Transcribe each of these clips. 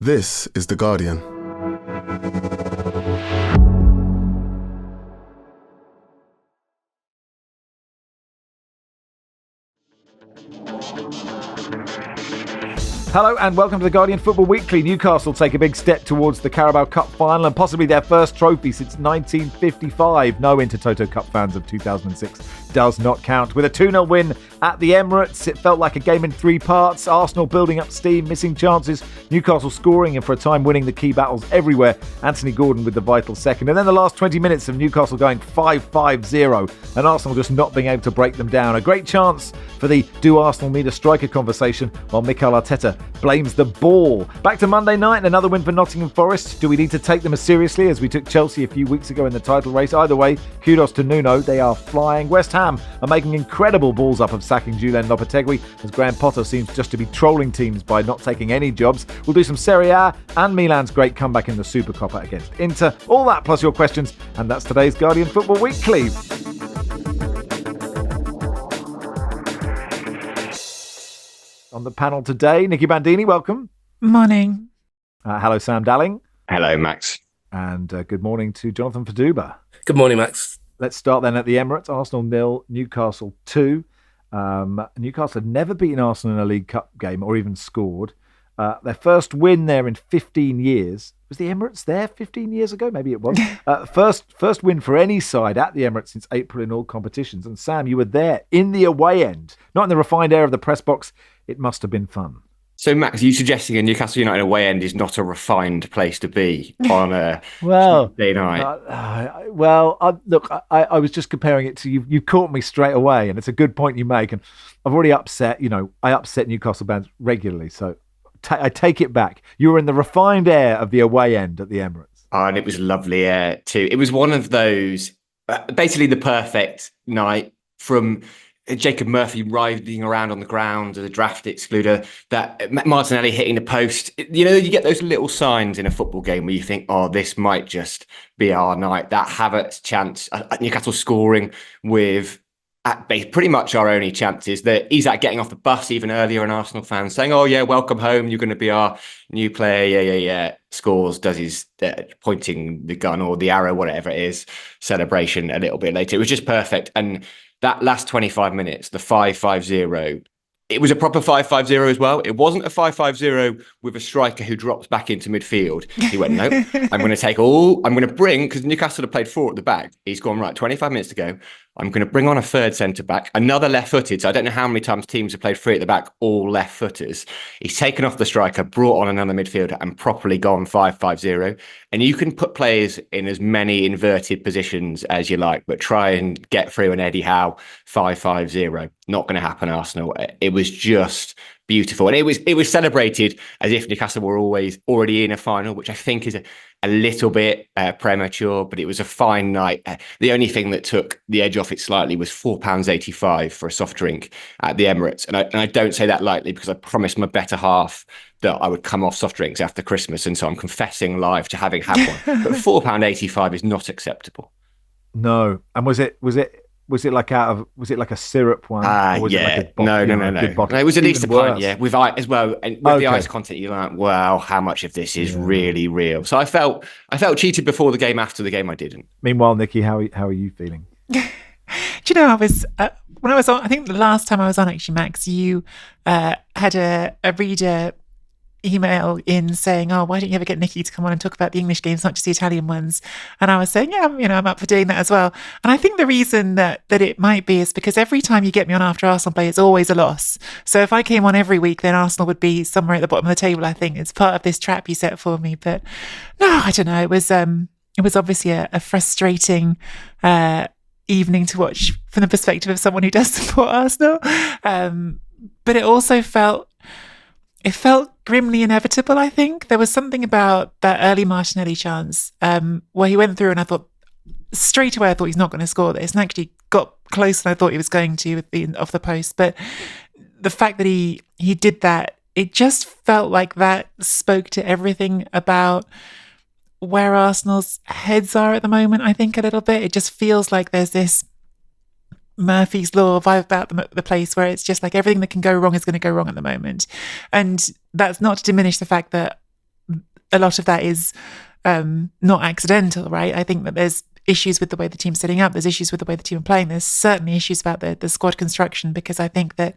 This is The Guardian. Hello and welcome to The Guardian Football Weekly. Newcastle take a big step towards the Carabao Cup final and possibly their first trophy since 1955. No Intertoto Cup fans of 2006 does not count. With a 2-0 win at the Emirates, it felt like a game in three parts. Arsenal building up steam, missing chances, Newcastle scoring and for a time winning the key battles everywhere. Anthony Gordon with the vital second. And then the last 20 minutes of Newcastle going 5-5-0 and Arsenal just not being able to break them down. A great chance for the do Arsenal need a striker conversation while Mikel Arteta blames the ball. Back to Monday night and another win for Nottingham Forest. Do we need to take them as seriously as we took Chelsea a few weeks ago in the title race? Either way, kudos to Nuno. They are flying. West Ham are making incredible balls up of sacking Julen Lopetegui as Graham Potter seems just to be trolling teams by not taking any jobs. We'll do some Serie A and Milan's great comeback in the Supercoppa against Inter. All that plus your questions, and that's today's Guardian Football Weekly. On the panel today, Nicky Bandini, welcome. Morning. Hello, Sam Dalling. Hello, Max. And good morning to Jonathan Fadugba. Good morning, Max. Let's start then at the Emirates. Arsenal 0, Newcastle 2. Newcastle had never beaten Arsenal in a League Cup game or even scored. Their first win there in 15 years. Was the Emirates there 15 years ago? Maybe it was. First win for any side at the Emirates since April in all competitions. And Sam, you were there in the away end, not in the refined air of the press box. It must have been fun. So, Max, are you suggesting a Newcastle United away end is not a refined place to be on a Tuesday night? Look, I was just comparing it to you. You caught me straight away, and it's a good point you make. And I've already upset, I upset Newcastle fans regularly. So I take it back. You were in the refined air of the away end at the Emirates. Oh, and it was lovely air too. It was one of those, basically the perfect night from Jacob Murphy writhing around on the ground as a draft excluder, that Martinelli hitting the post. You get those little signs in a football game where you think, oh, this might just be our night. That Havertz chance, Newcastle scoring with pretty much our only chances. That Isak getting off the bus even earlier, and Arsenal fans saying, oh yeah, welcome home, you're going to be our new player. Yeah. Scores, does his pointing the gun or the arrow, whatever it is, celebration a little bit later. It was just perfect. And that last 25 minutes, the 5-5-0, it was a proper 5-5-0 as well. It wasn't a 5-5-0 with a striker who drops back into midfield. He went, no, I'm going to bring, because Newcastle have played 4 at the back. He's gone, right, 25 minutes to go. I'm going to bring on a third centre-back, another left-footed. So I don't know how many times teams have played 3 at the back, all left-footers. He's taken off the striker, brought on another midfielder and properly gone 5-5-0. And you can put players in as many inverted positions as you like, but try and get through an Eddie Howe 5-5-0. Not going to happen, Arsenal. It was just beautiful. And it was celebrated as if Newcastle were already in a final, which I think is a little bit premature, but it was a fine night. The only thing that took the edge off it slightly was £4.85 for a soft drink at the Emirates. And I don't say that lightly, because I promised my better half that I would come off soft drinks after Christmas. And so I'm confessing live to having had one. But £4.85 is not acceptable. No. And was it like a syrup one? Or was it like a no. No, it was at least a pint, yeah, with ice as well, and with the ice content. You're like, wow, how much of this is really real? So I felt cheated before the game. After the game, I didn't. Meanwhile, Nicky, how are you feeling? Do you know, I was when I was on, I think the last time I was on, actually, Max, you had a reader email in saying, oh, why don't you ever get Nicky to come on and talk about the English games, not just the Italian ones? And I was saying, yeah, I'm up for doing that as well. And I think the reason that it might be is because every time you get me on after Arsenal play, it's always a loss. So if I came on every week, then Arsenal would be somewhere at the bottom of the table, I think. It's part of this trap you set for me. But no, I don't know. It was obviously a frustrating evening to watch from the perspective of someone who does support Arsenal. But it also felt grimly inevitable, I think. There was something about that early Martinelli chance where he went through and I thought straight away he's not going to score this, and actually got closer than I thought he was going to with being off the post. But the fact that he did that, it just felt like that spoke to everything about where Arsenal's heads are at the moment, I think, a little bit. It just feels like there's this Murphy's Law vibe about the place where it's just like everything that can go wrong is going to go wrong at the moment. And that's not to diminish the fact that a lot of that is not accidental, right? I think that there's issues with the way the team's setting up. There's issues with the way the team are playing. There's certainly issues about the squad construction, because I think that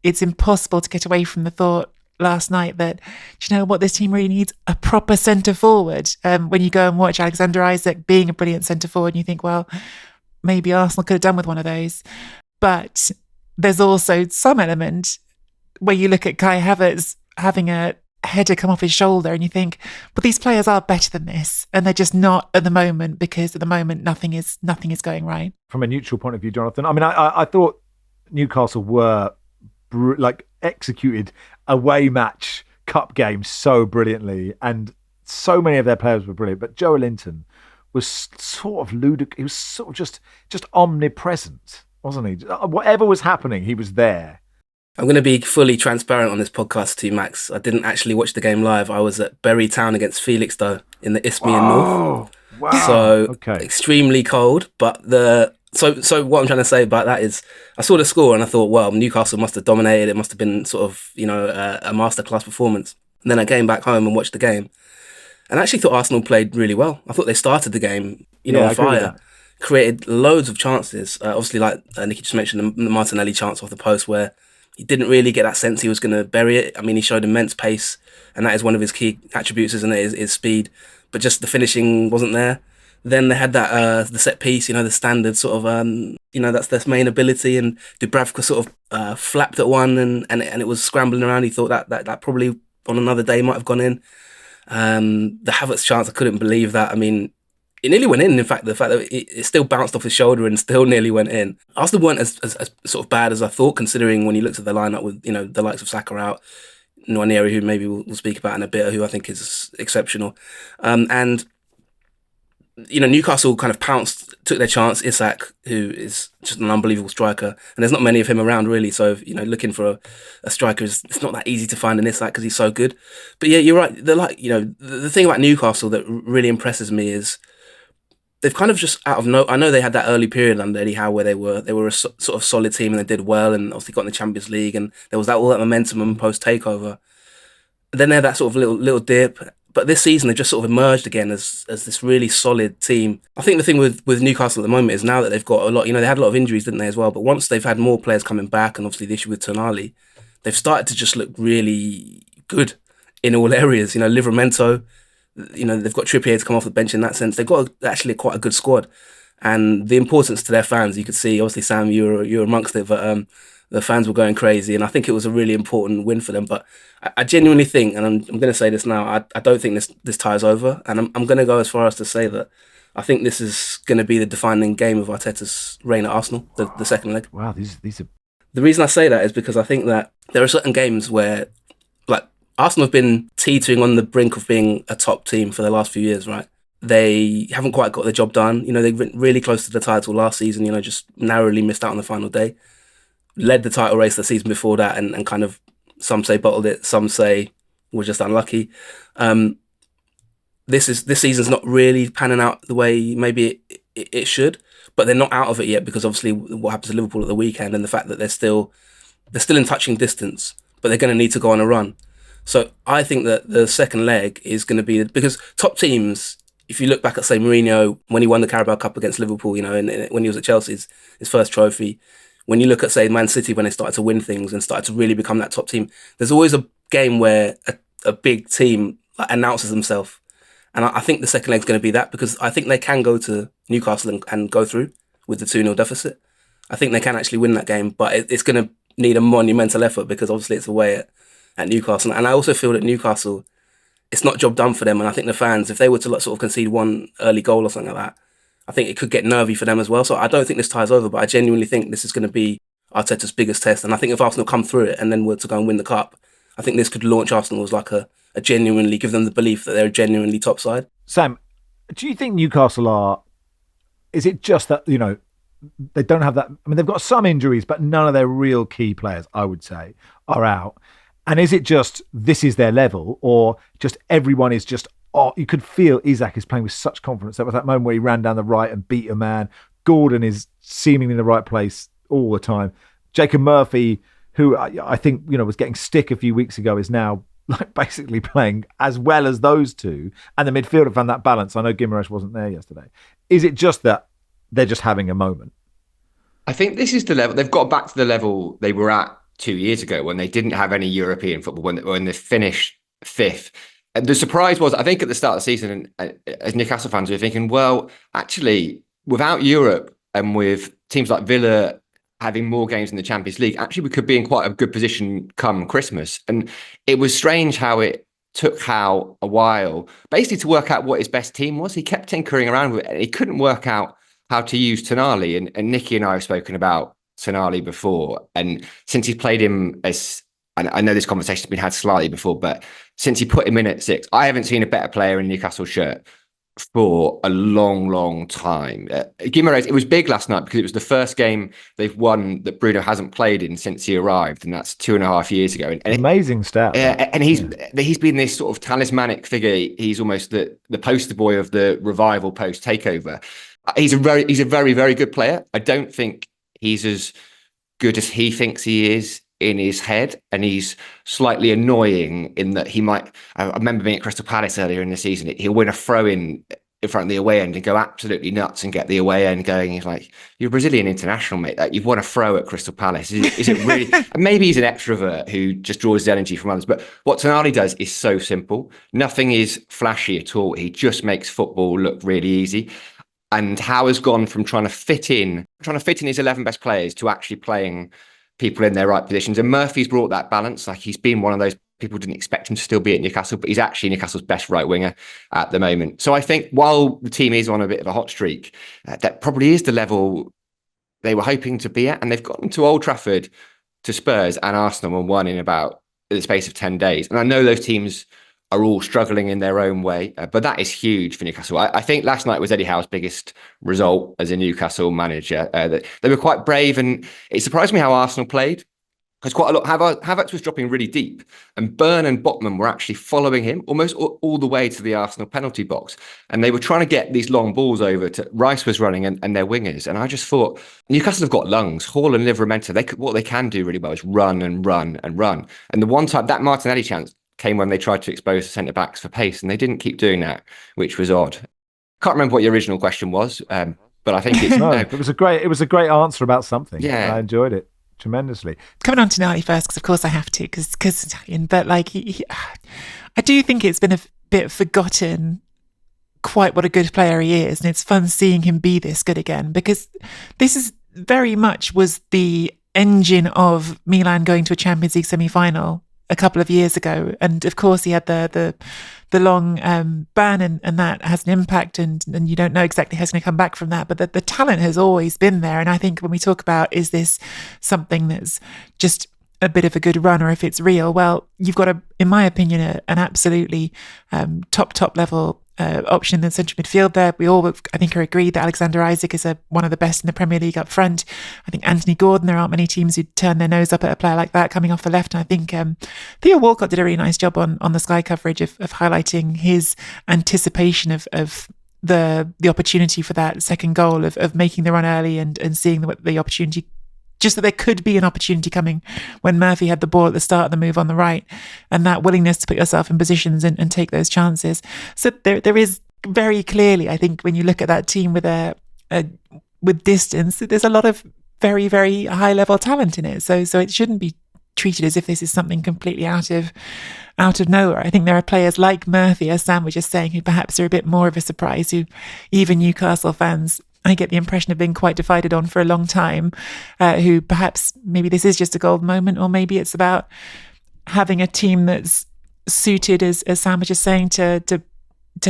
it's impossible to get away from the thought last night that, do you know what, this team really needs a proper centre forward. When you go and watch Alexander Isak being a brilliant centre forward, and you think, well, maybe Arsenal could have done with one of those. But there's also some element where you look at Kai Havertz having a header come off his shoulder and you think, but these players are better than this, and they're just not at the moment, because at the moment nothing is going right. From a neutral point of view, Jonathan, I mean, I thought Newcastle were executed away match cup games so brilliantly, and so many of their players were brilliant, but Joe Linton was sort of ludicrous. He was sort of just omnipresent, wasn't he? Whatever was happening, he was there. I'm going to be fully transparent on this podcast to you, Max. I didn't actually watch the game live. I was at Bury Town against Felixstowe in the Isthmian North. Wow. So extremely cold. But so what I'm trying to say about that is, I saw the score and I thought, well, Newcastle must have dominated. It must have been sort of, a masterclass performance. And then I came back home and watched the game, and I actually thought Arsenal played really well. I thought they started the game, on fire, created loads of chances. Obviously, like Nicky just mentioned, the Martinelli chance off the post, where he didn't really get that sense he was going to bury it. I mean, he showed immense pace, and that is one of his key attributes, isn't it? Is speed, but just the finishing wasn't there. Then they had that the set piece, the standard sort of that's their main ability, and Dubravka sort of flapped at one, and it was scrambling around. He thought that probably on another day might have gone in. The Havertz chance, I couldn't believe that. I mean, it nearly went in. In fact, the fact that it still bounced off his shoulder and still nearly went in. Arsenal weren't as sort of bad as I thought, considering when you looked at the lineup with the likes of Saka out, Nwaneri, who maybe we'll speak about in a bit, who I think is exceptional, and Newcastle kind of pounced, took their chance. Isak, who is just an unbelievable striker, and there's not many of him around really. So looking for a striker, it's not that easy to find an Isak because he's so good. But yeah, you're right. The thing about Newcastle that really impresses me is they've kind of just I know they had that early period under Eddie Howe where they were a sort of solid team and they did well, and obviously got in the Champions League, and there was all that momentum and post takeover. Then they had that sort of little dip. But this season, they've just sort of emerged again as this really solid team. I think the thing with Newcastle at the moment is now that they've got a lot, they had a lot of injuries, didn't they, as well? But once they've had more players coming back, and obviously the issue with Tonali, they've started to just look really good in all areas. Livramento, they've got Trippier to come off the bench in that sense. They've got actually quite a good squad. And the importance to their fans, you could see, obviously, Sam, you're amongst it, but the fans were going crazy, and I think it was a really important win for them. But I genuinely think, and I'm going to say this now, I don't think this ties over, and I'm going to go as far as to say that I think this is going to be the defining game of Arteta's reign at Arsenal, the second leg. Wow, these are... The reason I say that is because I think that there are certain games where, like, Arsenal have been teetering on the brink of being a top team for the last few years, right? They haven't quite got the job done. They went really close to the title last season, just narrowly missed out on the final day. Led the title race the season before that, and kind of, some say bottled it, some say were just unlucky. This season's not really panning out the way maybe it should, but they're not out of it yet, because obviously what happens to Liverpool at the weekend, and the fact that they're still in touching distance, but they're going to need to go on a run. So I think that the second leg is going to be, because top teams, if you look back at, say, Mourinho when he won the Carabao Cup against Liverpool, and when he was at Chelsea's, his first trophy. When you look at, say, Man City, when they started to win things and started to really become that top team, there's always a game where a big team announces themselves. And I think the second leg's going to be that, because I think they can go to Newcastle and go through with the 2-0 deficit. I think they can actually win that game, but it's going to need a monumental effort, because obviously it's away at Newcastle. And I also feel that Newcastle, it's not job done for them. And I think the fans, if they were to sort of concede one early goal or something like that, I think it could get nervy for them as well. So I don't think this ties over, but I genuinely think this is going to be Arteta's biggest test. And I think if Arsenal come through it and then were to go and win the cup, I think this could launch Arsenal as like a genuinely, give them the belief that they're a genuinely top side. Sam, do you think Newcastle is it just that, they don't have that, I mean, they've got some injuries, but none of their real key players, I would say, are out. And is it just, this is their level, or just everyone is just, you could feel Isak is playing with such confidence. There was that moment where he ran down the right and beat a man. Gordon is seemingly in the right place all the time. Jacob Murphy, who I think was getting stick a few weeks ago, is now like basically playing as well as those two, and the midfield have found that balance. I know Guimaraes wasn't there yesterday. Is it just that they're just having a moment? I think this is the level they've got back to the level they were at 2 years ago when they didn't have any European football, when they finished fifth. And the surprise was, I think, at the start of the season, as Newcastle fans, we were thinking, well, actually, without Europe and with teams like Villa having more games in the Champions League, actually, we could be in quite a good position come Christmas. And it was strange how it took Howe a while, basically, to work out what his best team was. He kept tinkering around with it. He couldn't work out how to use Tonali. And Nicky and I have spoken about Tonali before. And since he's played him as, and I know this conversation's been had slightly before, but since he put him in at 6, I haven't seen a better player in a Newcastle shirt for a long, long time. Guimaraes, it was big last night because it was the first game they've won that Bruno hasn't played in since he arrived, and that's 2.5 years ago. And amazing stat. And he's been this sort of talismanic figure. He's almost the poster boy of the revival post takeover. He's a very, very good player. I don't think he's as good as he thinks he is in his head, and he's slightly annoying in that he might. I remember being at Crystal Palace earlier in the season. He'll win a throw in front of the away end and go absolutely nuts and get the away end going. He's like, "You're a Brazilian international, mate. Like, you've won a throw at Crystal Palace. Is it really?" Maybe he's an extrovert who just draws his energy from others. But what Tonali does is so simple. Nothing is flashy at all. He just makes football look really easy. And Howe has gone from trying to fit in his 11 best players to actually playing people in their right positions. And Murphy's brought that balance. Like, he's been one of those people who didn't expect him to still be at Newcastle, but he's actually Newcastle's best right winger at the moment. So I think while the team is on a bit of a hot streak, that probably is the level they were hoping to be at. And they've gotten to Old Trafford, to Spurs and Arsenal, and won in about the space of 10 days. And I know those teams are all struggling in their own way, but that is huge for Newcastle. I think last night was Eddie Howe's biggest result as a Newcastle manager. They were quite brave, and it surprised me how Arsenal played, because quite a lot. Havertz was dropping really deep, and Burn and Botman were actually following him almost all the way to the Arsenal penalty box, and they were trying to get these long balls over to Rice was running and their wingers. And I just thought, Newcastle have got lungs. Hall and Livramento, what they can do really well is run and run and run. And the one time that Martinelli chance came when they tried to expose the centre backs for pace, and they didn't keep doing that, which was odd. Can't remember what your original question was, but I think it's no. It was a great answer about something. Yeah, I enjoyed it tremendously. Coming on to Tonali first, because of course I have to, because Italian, but like I do think it's been a bit forgotten quite what a good player he is, and it's fun seeing him be this good again, because this is very much was the engine of Milan going to a Champions League semi-final a couple of years ago. And of course he had the long ban, and that has an impact, and you don't know exactly how he's going to come back from that, but the talent has always been there. And I think when we talk about, is this something that's just a bit of a good run, or if it's real, well, you've got in my opinion, an absolutely top level option in the central midfield there. We all, I think, are agreed that Alexander Isak is one of the best in the Premier League up front. I think Anthony Gordon, there aren't many teams who turn their nose up at a player like that coming off the left. And I think Theo Walcott did a really nice job on the Sky coverage of highlighting his anticipation of the opportunity for that second goal, of making the run early and seeing the opportunity, just that there could be an opportunity coming when Murphy had the ball at the start of the move on the right, and that willingness to put yourself in positions and take those chances. So there is very clearly, I think, when you look at that team with distance, there's a lot of very, very high level talent in it. So it shouldn't be treated as if this is something completely out of nowhere. I think there are players like Murphy, as Sam was just saying, who perhaps are a bit more of a surprise, who even Newcastle fans, I get the impression, of being quite divided on for a long time, who perhaps maybe this is just a gold moment, or maybe it's about having a team that's suited, as Sam was just saying, to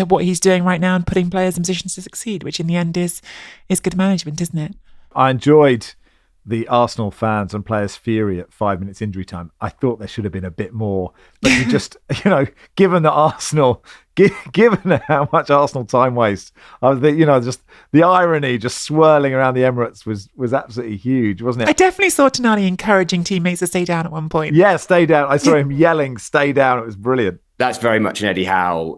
what he's doing right now and putting players in positions to succeed, which in the end is good management, isn't it? I enjoyed the Arsenal fans and players' fury at 5 minutes injury time. I thought there should have been a bit more, but you just, given that Arsenal, given how much Arsenal time waste, just the irony just swirling around the Emirates was absolutely huge, wasn't it? I definitely saw Tonali encouraging teammates to stay down at one point. Yeah, stay down. I saw him yelling, "Stay down!" It was brilliant. That's very much an Eddie Howe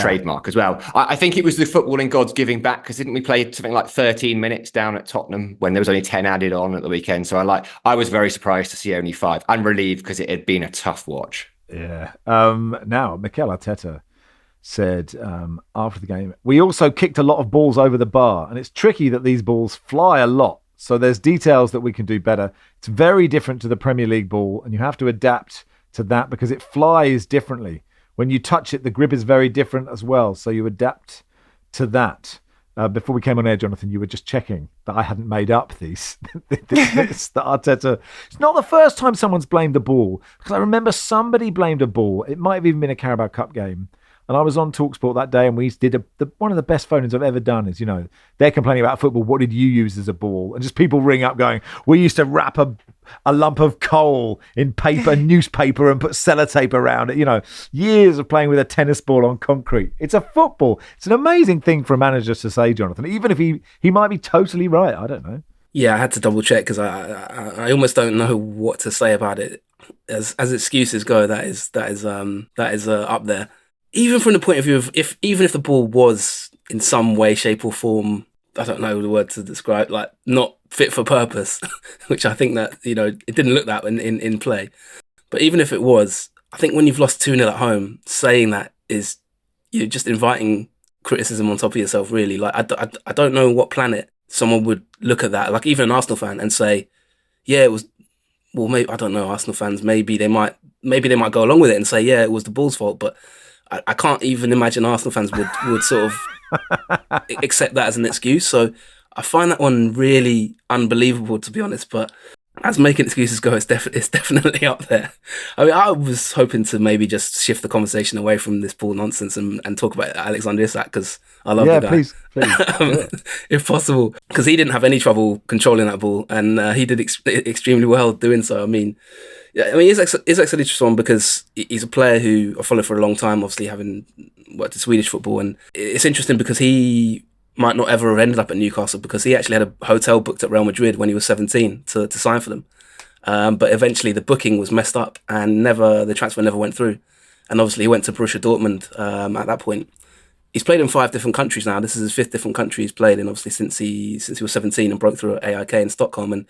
trademark as well. I think it was the footballing gods giving back, because didn't we play something like 13 minutes down at Tottenham when there was only 10 added on at the weekend? So I was very surprised to see only 5, and relieved because it had been a tough watch. Yeah. Now, Mikel Arteta said after the game, we also kicked a lot of balls over the bar, and it's tricky that these balls fly a lot. So there's details that we can do better. It's very different to the Premier League ball, and you have to adapt to that because it flies differently. When you touch it, the grip is very different as well. So you adapt to that. Before we came on air, Jonathan, you were just checking that I hadn't made up this that Arteta. It's not the first time someone's blamed the ball, because I remember somebody blamed a ball. It might have even been a Carabao Cup game. And I was on TalkSport that day, and we did one of the best phone-ins I've ever done. Is, they're complaining about football. What did you use as a ball? And just people ring up going, we used to wrap a lump of coal in paper, newspaper, and put sellotape around it. Years of playing with a tennis ball on concrete. It's a football. It's an amazing thing for a manager to say, Jonathan. Even if he might be totally right. I don't know. Yeah, I had to double check because I almost don't know what to say about it. As excuses go, that is up there. Even from the point of view of even if the ball was in some way, shape or form, I don't know the word to describe, like not fit for purpose, which I think that, it didn't look that in play. But even if it was, I think when you've lost 2-0 at home, saying that is, you're just inviting criticism on top of yourself, really. Like, I don't know what planet someone would look at that, like even an Arsenal fan, and say, yeah, it was, well, maybe, I don't know, Arsenal fans, maybe they might go along with it and say, yeah, it was the ball's fault, but I can't even imagine Arsenal fans would sort of accept that as an excuse. So I find that one really unbelievable, to be honest. But as making excuses go, it's definitely up there. I mean, I was hoping to maybe just shift the conversation away from this ball nonsense and talk about Alexander Isak, because I love the guy. Please. If possible, because he didn't have any trouble controlling that ball, and he did extremely well doing so. I mean, Isak's an interesting one because he's a player who I followed for a long time, obviously having worked in Swedish football, and it's interesting because he might not ever have ended up at Newcastle, because he actually had a hotel booked at Real Madrid when he was 17 to sign for them. But eventually the booking was messed up and the transfer never went through. And obviously he went to Borussia Dortmund at that point. He's played in 5 different countries now. This is his 5th different country he's played in, obviously, since he was 17 and broke through at AIK in Stockholm. And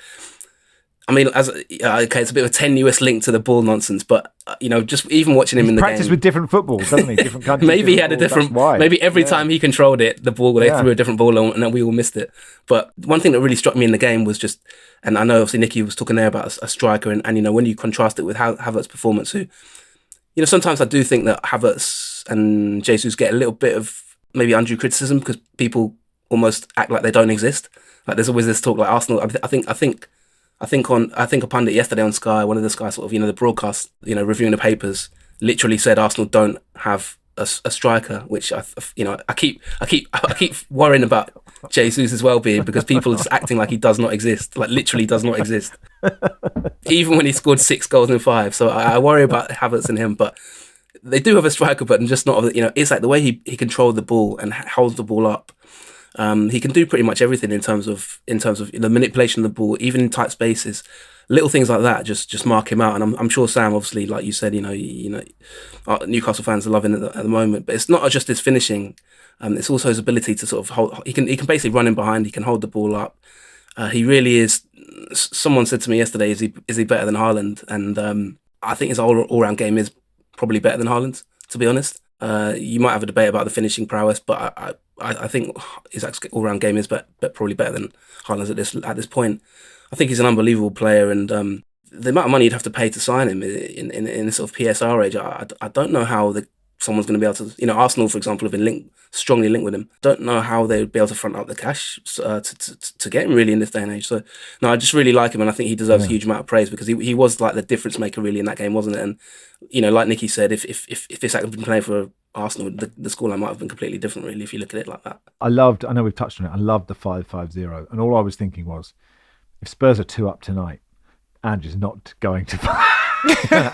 I mean, it's a bit of a tenuous link to the ball nonsense, but just even watching him in the game, practiced with different footballs, doesn't he? Different countries. Maybe he had a different. Maybe every time he controlled it, they threw a different ball on, and we all missed it. But one thing that really struck me in the game was just, and I know obviously Nicky was talking there about a striker, and when you contrast it with Havertz's performance, who, sometimes I do think that Havertz and Jesus get a little bit of maybe undue criticism because people almost act like they don't exist. Like there's always this talk like Arsenal. I think a pundit yesterday on Sky, one of the Sky sort of, the broadcast, reviewing the papers, literally said Arsenal don't have a striker, which I keep worrying about Jesus' well-being, because people are just acting like he does not exist, like literally does not exist, even when he scored 6 goals in 5. So I worry about Havertz and him, but they do have a striker, but just not. It's like the way he controlled the ball and holds the ball up. He can do pretty much everything in terms of the manipulation of the ball, even in tight spaces, little things like that. Just mark him out, and I'm sure Sam, obviously, like you said, Newcastle fans are loving it at the moment. But it's not just his finishing; it's also his ability to sort of hold. He can basically run in behind. He can hold the ball up. He really is. Someone said to me yesterday, "Is he better than Haaland?" And I think his all-round game is probably better than Haaland's. To be honest, you might have a debate about the finishing prowess, but I think his all-round game is probably better than Haaland's at this point. I think he's an unbelievable player, and the amount of money you'd have to pay to sign him in this sort of PSR age, I don't know how someone's going to be able to. Arsenal, for example, have been strongly linked with him. Don't know how they would be able to front up the cash to get him really in this day and age. So no, I just really like him, and I think he deserves a huge amount of praise, because he was like the difference maker really in that game, wasn't it? And like Nicky said, if Isak had been playing for Arsenal, the scoreline might have been completely different, really, if you look at it like that. I know we've touched on it, I loved the 5-5-0, and all I was thinking was, if Spurs are 2 up tonight, Andrew's not going to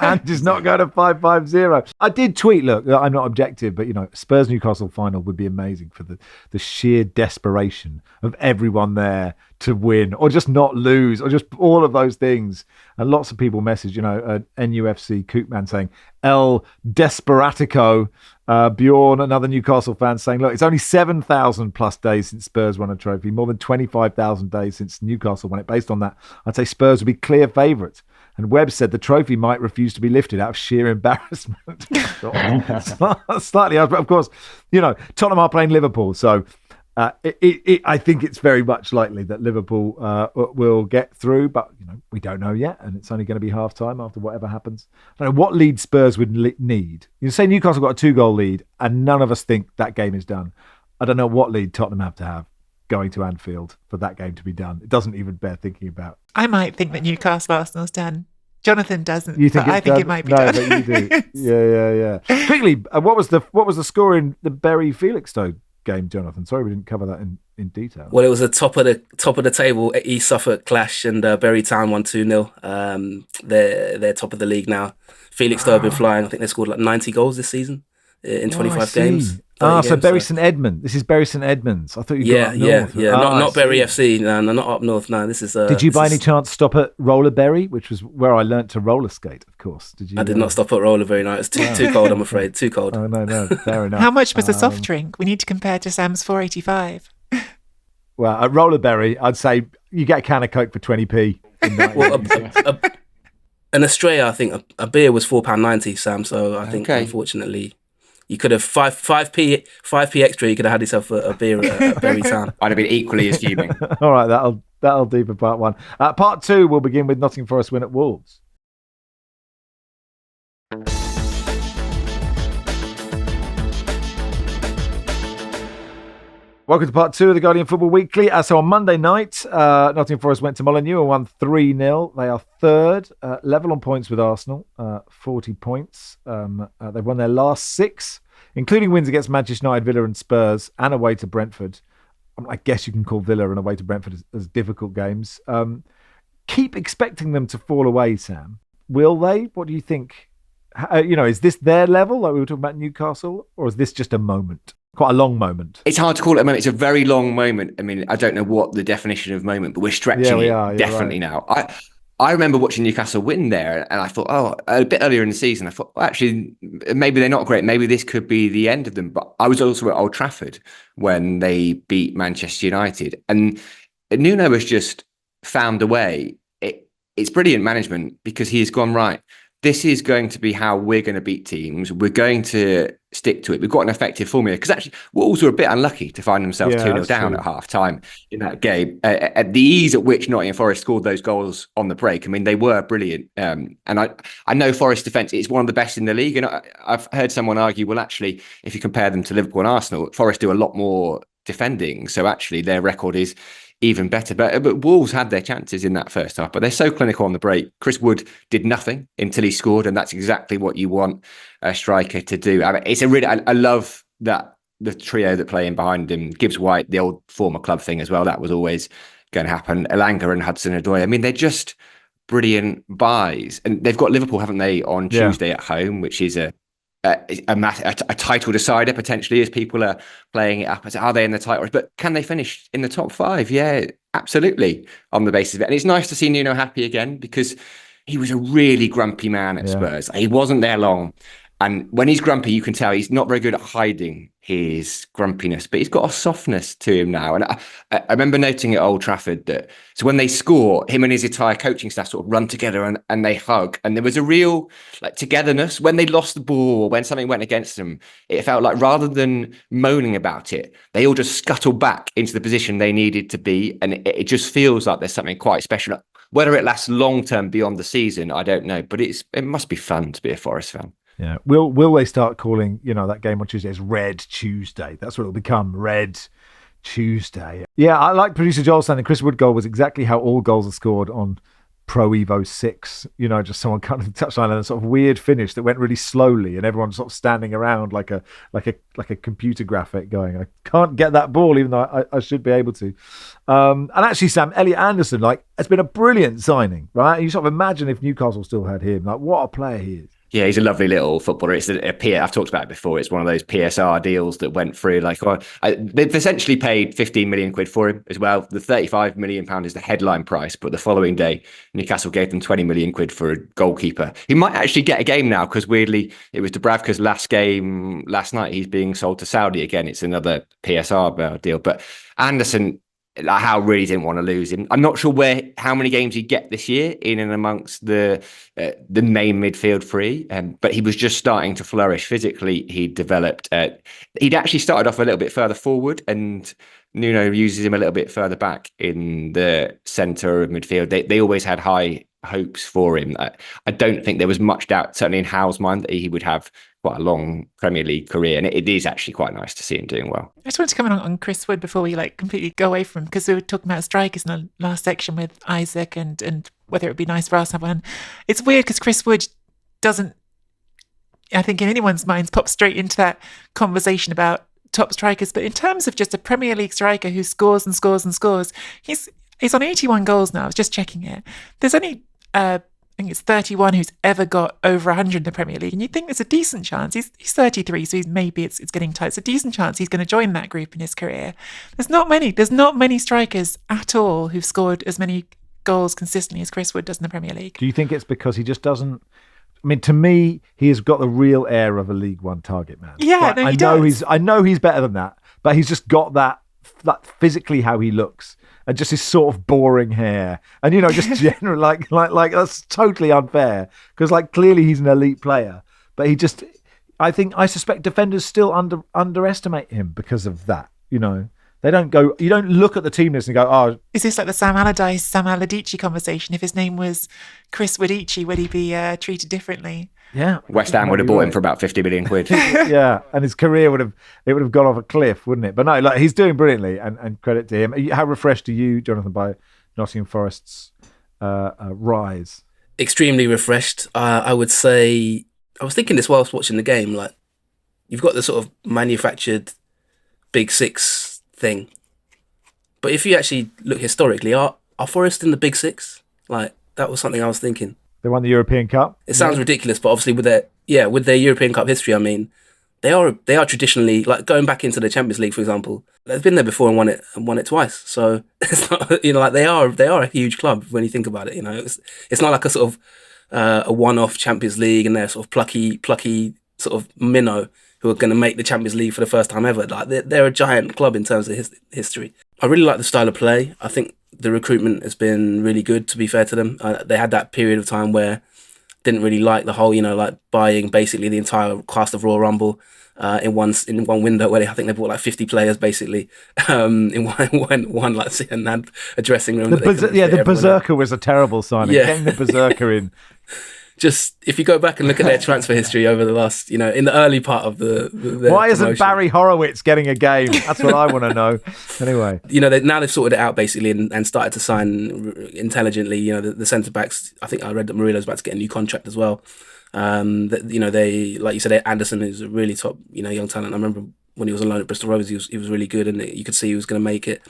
Andrew's not going to 5-5-0. I did tweet, look, I'm not objective, but Spurs Newcastle final would be amazing for the sheer desperation of everyone there to win, or just not lose, or just all of those things. And lots of people messaged, NUFC Koopman saying El Desperatico. Bjorn, another Newcastle fan, saying, look, it's only 7,000 plus days since Spurs won a trophy, more than 25,000 days since Newcastle won it. Based on that, I'd say Spurs would be clear favourites. And Webb said the trophy might refuse to be lifted out of sheer embarrassment. Slightly, but of course, Tottenham are playing Liverpool, so I think it's very much likely that Liverpool will get through, but we don't know yet, and it's only going to be half time after whatever happens. I don't know what lead Spurs would need. You say Newcastle got a 2-goal lead, and none of us think that game is done. I don't know what lead Tottenham have to have going to Anfield for that game to be done. It doesn't even bear thinking about. I might think that Newcastle Arsenal's done. Jonathan doesn't. You think but I think it might be done. No, but you do. Yeah. Quickly, what was the score in the Bury Felixstowe game, Jonathan? Sorry, we didn't cover that in detail. Well, it was a top of the table East Suffolk clash, and Bury Town won 2-0. They're top of the league now. Felixstowe have been flying. I think they scored like 90 goals this season in 25 games. So Bury St Edmunds. This is Bury St Edmunds. I thought you got up north. Yeah. Not Bury FC. No, not up north. No, this is. Did you by any chance stop at Rollerberry, which was where I learnt to roller skate? Of course. Did you? I did not stop at Rollerberry. No, it's too cold. I'm afraid. Too cold. Oh no. Fair enough. How much was a soft drink? We need to compare to Sam's 4.85. Well, at Rollerberry, I'd say you get a can of Coke for 20p. In Australia, I think a beer was £4.90, Sam. So I think unfortunately. You could have 5p extra. You could have had yourself a beer at Bury Town. I'd have been equally as fuming. All right, that'll do for part one. Part two, we'll begin with Nottingham Forest win at Wolves. Welcome to part two of the Guardian Football Weekly. So on Monday night, Nottingham Forest went to Molineux and won 3-0. They are third, level on points with Arsenal, 40 points. They've won their last 6, including wins against Manchester United, Villa and Spurs, and away to Brentford. I guess you can call Villa and away to Brentford as difficult games. Keep expecting them to fall away, Sam. Will they? What do you think? Is this their level, like we were talking about Newcastle, or is this just a moment? Quite a long moment. It's hard to call it a moment. It's a very long moment. I mean, I don't know what the definition of moment, but we're stretching it definitely now. I remember watching Newcastle win there, and I thought, a bit earlier in the season, I thought, well, actually, maybe they're not great. Maybe this could be the end of them. But I was also at Old Trafford when they beat Manchester United, and Nuno has just found a way. It's brilliant management because he has gone, right, this is going to be how we're going to beat teams. We're going to stick to it. We've got an effective formula. Because actually, Wolves were a bit unlucky to find themselves 2-0 down at half-time in that game. At the ease at which Nottingham Forest scored those goals on the break, I mean, they were brilliant. And I know Forest defence is one of the best in the league. And I've heard someone argue, well, actually, if you compare them to Liverpool and Arsenal, Forest do a lot more defending. So actually, their record is even better. But Wolves had their chances in that first half, but they're so clinical on the break. Chris Wood did nothing until he scored, and that's exactly what you want a striker to do. I mean, it's I love that the trio that play in behind him, Gibbs White, the old former club thing as well. That was always going to happen. Elanga and Hudson-Odoi. I mean, they're just brilliant buys, and they've got Liverpool, haven't they, on Tuesday at home, which is a title decider potentially, as people are playing it up as are they in the title, but can they finish in the top 5? Yeah, absolutely, on the basis of it. And it's nice to see Nuno happy again, because he was a really grumpy man at Spurs. He wasn't there long, and when he's grumpy, you can tell he's not very good at hiding his grumpiness, but he's got a softness to him now. And I remember noting at Old Trafford that, so when they score, him and his entire coaching staff sort of run together and they hug. And there was a real togetherness. When they lost the ball or when something went against them, it felt like rather than moaning about it, they all just scuttled back into the position they needed to be. And it just feels like there's something quite special. Whether it lasts long-term beyond the season, I don't know. But it must be fun to be a Forest fan. Yeah. Will they start calling, that game on Tuesday as Red Tuesday? That's what it'll become, Red Tuesday. Yeah, I like producer Joel saying the Chris Wood goal was exactly how all goals are scored on Pro Evo 6. Just someone kind of touchline and a sort of weird finish that went really slowly, and everyone sort of standing around like a computer graphic going, I can't get that ball, even though I should be able to. And actually, Sam, Elliot Anderson, it's been a brilliant signing, right? You sort of imagine if Newcastle still had him, what a player he is. Yeah, he's a lovely little footballer. It's I've talked about it before. It's one of those PSR deals that went through. They've essentially paid 15 million quid for him as well. The 35 million pound is the headline price, but the following day, Newcastle gave them 20 million quid for a goalkeeper. He might actually get a game now, because weirdly, it was Dubravka's last game last night. He's being sold to Saudi again. It's another PSR deal. But Anderson, like Howe really didn't want to lose him. I'm not sure how many games he'd get this year in and amongst the main midfield three, but he was just starting to flourish physically. He developed. He'd actually started off a little bit further forward, and Nuno uses him a little bit further back in the centre of midfield. They always had high hopes for him. I don't think there was much doubt, certainly in Howe's mind, that he would have quite a long Premier League career, and it is actually quite nice to see him doing well. I just wanted to comment on Chris Wood before we completely go away from him, because we were talking about strikers in the last section with Isaac and whether it would be nice for us to have one. It's weird because Chris Wood doesn't, I think in anyone's minds, pop straight into that conversation about top strikers, but in terms of just a Premier League striker who scores and scores and scores, he's on 81 goals now. I was just checking it. There's only I think it's 31 who's ever got over 100 in the Premier League, and you think there's a decent chance. He's 33, so maybe it's getting tight. It's a decent chance he's going to join that group in his career. There's not many strikers at all who've scored as many goals consistently as Chris Wood does in the Premier League. Do you think it's because he just doesn't? I mean, to me, he has got the real air of a League One target man. Yeah, no, he does. I know he's better than that, but he's just got that physically how he looks. And just his sort of boring hair, and just general like that's totally unfair because clearly he's an elite player, but I suspect defenders still underestimate him because of that. They don't go. You don't look at the team list and go, "Oh, is this like the Sam Allardyce, Sam Allardyce conversation? If his name was Chris Woodici, would he be treated differently?" Yeah, West Ham would have bought him for about 50 million quid. Yeah, and his career would have gone off a cliff, wouldn't it? But no, he's doing brilliantly, and credit to him. How refreshed are you, Jonathan, by Nottingham Forest's rise? Extremely refreshed. I would say. I was thinking this whilst watching the game. You've got the sort of manufactured Big Six thing, but if you actually look historically, are Forest in the Big Six? That was something I was thinking. They won the European Cup. It sounds ridiculous, but obviously with their European Cup history, I mean, they are traditionally going back into the Champions League, for example. They've been there before and won it twice. So it's not they are a huge club when you think about it. It's not like a sort of a one-off Champions League and they're sort of plucky sort of minnow who are going to make the Champions League for the first time ever. They're a giant club in terms of history. I really like the style of play. I think the recruitment has been really good, to be fair to them. They had that period of time where didn't really like the whole, buying basically the entire cast of Royal Rumble in one window where I think they bought 50 players basically in one and had a dressing room. The Berserker was a terrible signing. Yeah. Getting the Berserker in. Just if you go back and look at their transfer history over the last, in the early part of the why isn't promotion. Barry Horowitz getting a game? That's what I want to know. Anyway, now they've sorted it out basically and started to sign intelligently. The centre backs. I think I read that Murillo's about to get a new contract as well. They like you said, Anderson is a really top young talent. I remember when he was on loan at Bristol Rovers, he was really good, and you could see he was going to make it,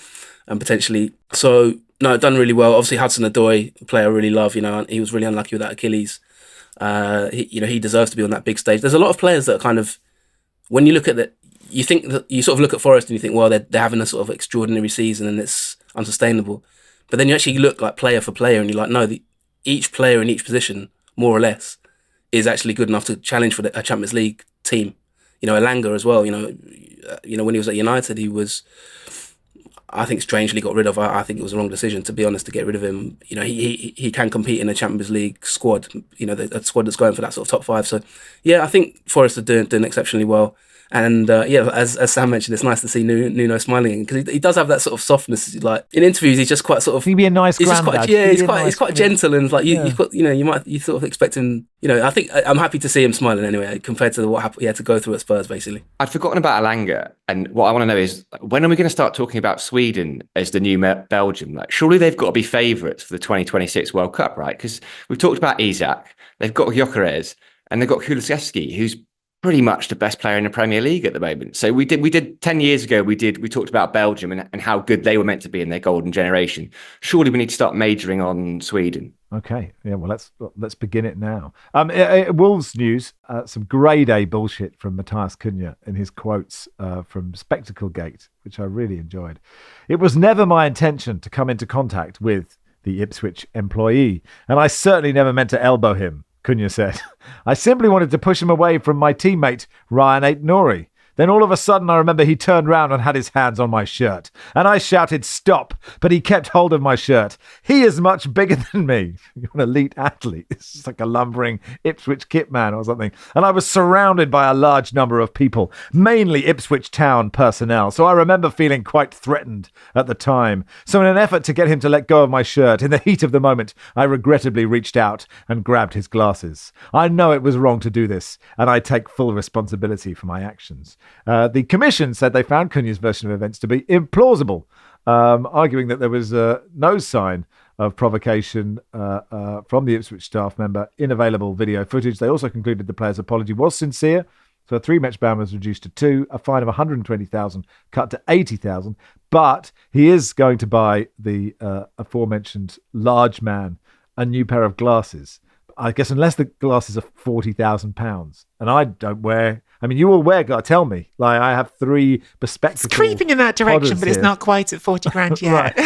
and potentially. So no, done really well. Obviously Hudson-Odoi, a player I really love. He was really unlucky with that Achilles. He deserves to be on that big stage. There's a lot of players that are kind of, when you look at that, you think that you sort of look at Forest and you think, well, they're having a sort of extraordinary season and it's unsustainable. But then you actually look player for player and you're like, no, each player in each position, more or less, is actually good enough to challenge for a Champions League team. Elanga as well. When he was at United, he was, I think, strangely got rid of. I think it was the wrong decision, to be honest, to get rid of him. He can compete in a Champions League squad. A squad that's going for that sort of top five. So, yeah, I think Forest are doing exceptionally well. And as Sam mentioned, it's nice to see Nuno smiling because he does have that sort of softness. In interviews, he's just quite sort of. He'd be a nice granddad. He's quite gentle and you sort of expect him. I think I'm happy to see him smiling anyway compared to what he had to go through at Spurs basically. I'd forgotten about Elanga, and what I want to know is when are we going to start talking about Sweden as the new Belgium? Surely they've got to be favourites for the 2026 World Cup, right? Because we've talked about Isak, they've got Gyökeres, and they've got Kulusevski, who's pretty much the best player in the Premier League at the moment. So we did 10 years ago, we talked about Belgium and how good they were meant to be in their golden generation. Surely we need to start majoring on Sweden. Okay, yeah, well, let's begin it now. Wolves news, some grade A bullshit from Matthias Cunha in his quotes from Spectacle Gate, which I really enjoyed. It was never my intention to come into contact with the Ipswich employee, and I certainly never meant to elbow him, Cunha said. I simply wanted to push him away from my teammate, Ryan Aït-Nouri. Then all of a sudden I remember he turned round and had his hands on my shirt. And I shouted, "Stop!" But he kept hold of my shirt. He is much bigger than me. You're an elite athlete. This is like a lumbering Ipswich kit man or something. And I was surrounded by a large number of people, mainly Ipswich Town personnel. So I remember feeling quite threatened at the time. So in an effort to get him to let go of my shirt, in the heat of the moment, I regrettably reached out and grabbed his glasses. I know it was wrong to do this, and I take full responsibility for my actions. The commission said they found Cunha's version of events to be implausible, arguing that there was no sign of provocation from the Ipswich staff member in available video footage. They also concluded the player's apology was sincere, so a 3-match ban was reduced to 2, a fine of 120,000 cut to 80,000, but he is going to buy the aforementioned large man a new pair of glasses. I guess unless the glasses are £40,000, and I don't wear. I mean, you all wear. Tell me, like I have 3 bespectacled. It's creeping in that direction, but it's here. not quite at 40 grand yet.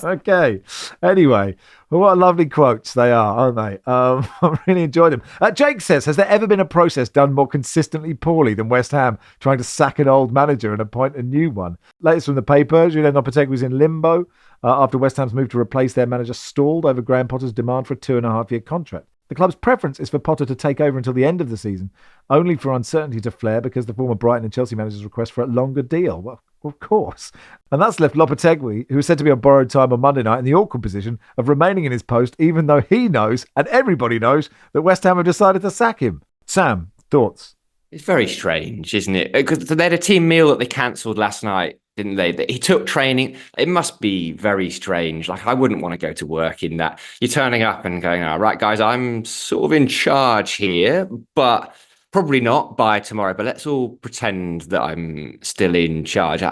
Okay. Anyway, well, what lovely quotes they are, aren't they? I really enjoyed them. Jake says, has there ever been a process done more consistently poorly than West Ham trying to sack an old manager and appoint a new one? Latest from the paper, Julian Lopetegui was in limbo after West Ham's move to replace their manager stalled over Graham Potter's demand for a 2.5-year contract. The club's preference is for Potter to take over until the end of the season, only for uncertainty to flare because the former Brighton and Chelsea manager's request for a longer deal. Well, of course. And that's left Lopetegui, who was said to be on borrowed time on Monday night, in the awkward position of remaining in his post, even though he knows, and everybody knows, that West Ham have decided to sack him. Sam, thoughts? It's very strange, isn't it? Because they had a team meal that they cancelled last night, didn't they? He took training. It must be very strange. Like, I wouldn't want to go to work in that. You're turning up and going, all right, guys, I'm sort of in charge here, but probably not by tomorrow. But let's all pretend that I'm still in charge.